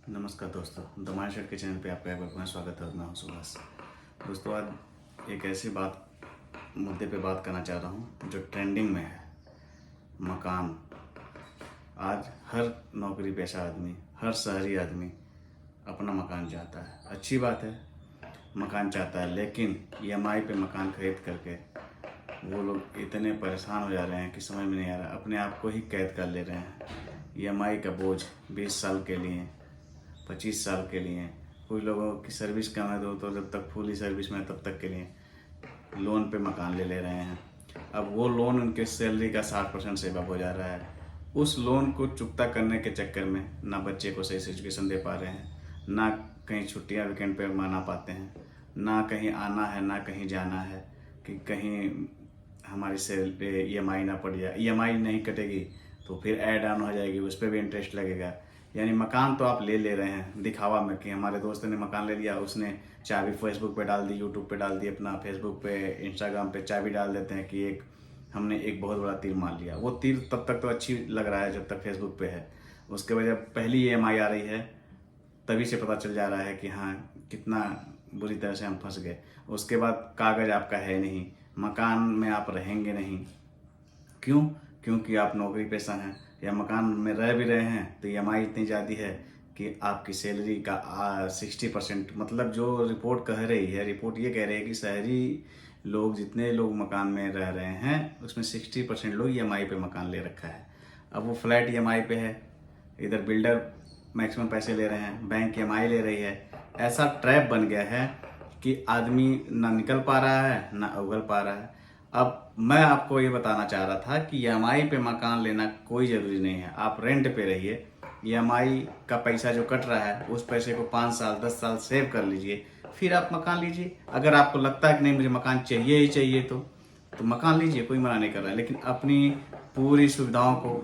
नमस्कार दोस्तों, the mindset के चैनल पे आपका एक बार पुनः स्वागत है। मैं हूं सुभाष। दोस्तों, आज एक ऐसी मुद्दे पे बात करना चाह रहा हूं जो ट्रेंडिंग में है। मकान। आज हर नौकरी पेशा आदमी, हर शहरी आदमी अपना मकान चाहता है। अच्छी बात है, मकान चाहता है, लेकिन ईएमआई पे मकान खरीद करके वो लोग इतने परेशान हो जा रहे हैं कि समझ में नहीं आ रहा। अपने आप को ही कैद कर ले रहे हैं। ईएमआई का बोझ 20 साल के लिए, 25 साल के लिए। कुछ लोगों की सर्विस कम है तो जब तक फुली सर्विस में तब तक के लिए लोन पे मकान ले रहे हैं। अब वो लोन उनके सैलरी का 60% सेव अप हो जा रहा है। उस लोन को चुकता करने के चक्कर में ना बच्चे को सही से एजुकेशन दे पा रहे हैं, ना कहीं छुट्टियां वीकेंड पे मना पाते हैं, ना कहीं आना है, ना कहीं जाना है कि कहीं हमारी सैलरी ईएमआई ना पड़ जाए। ईएमआई नहीं कटेगी तो फिर ऐड ऑन हो जाएगी, उस पर भी इंटरेस्ट लगेगा। यानी मकान तो आप ले रहे हैं दिखावा में कि हमारे दोस्त ने मकान ले लिया, उसने चाबी फेसबुक पे डाल दी, यूट्यूब पे डाल दी, अपना फेसबुक पे इंस्टाग्राम पे चाबी डाल देते हैं कि हमने एक बहुत बड़ा तीर मार लिया। वो तीर तब तक तो अच्छी लग रहा है जब तक फेसबुक पे है। उसके बाद जब पहली ईएमआई आ रही है तभी से पता चल जा रहा है कि हाँ, कितना बुरी तरह से हम फंस गए। उसके बाद कागज आपका है नहीं, मकान में आप रहेंगे नहीं। क्यों? क्योंकि आप नौकरी पेशा हैं या मकान में रह भी रहे हैं तो ईएमआई इतनी ज़्यादा है कि आपकी सैलरी का 60%, मतलब जो रिपोर्ट कह रही है, रिपोर्ट ये कह रही है कि शहरी लोग, जितने लोग मकान में रह रहे हैं उसमें 60% लोग ईएमआई पे मकान ले रखा है। अब वो फ्लैट ईएमआई पे है, इधर बिल्डर मैक्सिमम पैसे ले रहे हैं, बैंक ईएमआई ले रही है। ऐसा ट्रैप बन गया है कि आदमी ना निकल पा रहा है ना उगल पा रहा है। अब मैं आपको ये बताना चाह रहा था कि ईएमआई पे मकान लेना कोई ज़रूरी नहीं है। आप रेंट पे रहिए, ईएमआई का पैसा जो कट रहा है उस पैसे को 5 साल 10 साल सेव कर लीजिए, फिर आप मकान लीजिए। अगर आपको लगता है कि नहीं मुझे मकान चाहिए ही चाहिए तो मकान लीजिए, कोई मना नहीं कर रहा है। लेकिन अपनी पूरी सुविधाओं को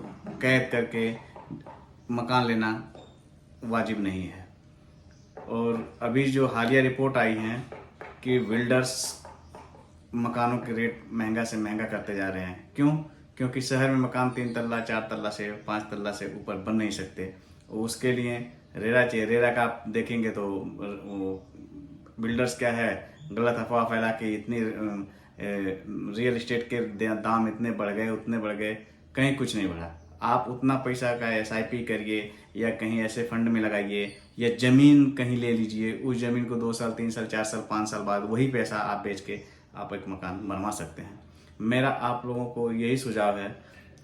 कैद करके मकान लेना वाजिब नहीं है। और अभी जो हालिया रिपोर्ट आई हैं कि बिल्डर्स मकानों के रेट महंगा से महंगा करते जा रहे हैं। क्यों? क्योंकि शहर में मकान 3 तल्ला 4 तल्ला से 5 तल्ला से ऊपर बन नहीं सकते। उसके लिए रेरा चाहिए। रेरा का आप देखेंगे तो बिल्डर्स क्या है, गलत अफवाह फैला के इतनी रियल एस्टेट के दाम इतने बढ़ गए, उतने बढ़ गए, कहीं कुछ नहीं बढ़ा। आप उतना पैसा का एसआईपी करिए या कहीं ऐसे फंड में लगाइए या ज़मीन कहीं ले लीजिए। उस ज़मीन को 2 साल 3 साल 4 साल 5 साल बाद वही पैसा आप बेच के आप एक मकान बनवा सकते हैं। मेरा आप लोगों को यही सुझाव है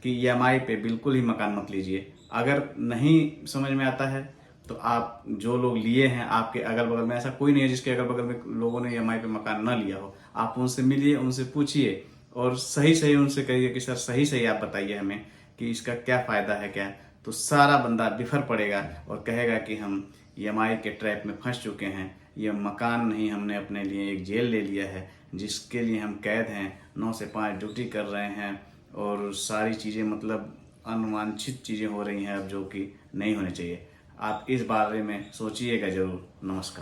कि ईएमआई पे बिल्कुल ही मकान मत लीजिए। अगर नहीं समझ में आता है तो आप जो लोग लिए हैं, आपके अगल बगल में ऐसा कोई नहीं है जिसके अगल बगल में लोगों ने ईएमआई पे मकान ना लिया हो। आप उनसे मिलिए, उनसे पूछिए और सही सही उनसे कहिए कि सर सही सही आप बताइए हमें कि इसका क्या फ़ायदा है क्या। तो सारा बंदा बिफर पड़ेगा और कहेगा कि हम ईएमआई के ट्रैप में फंस चुके हैं। ये मकान नहीं, हमने अपने लिए एक जेल ले लिया है जिसके लिए हम कैद हैं। 9 से 5 ड्यूटी कर रहे हैं और सारी चीज़ें, मतलब अनवांछित चीज़ें हो रही हैं अब जो कि नहीं होनी चाहिए। आप इस बारे में सोचिएगा ज़रूर। नमस्कार।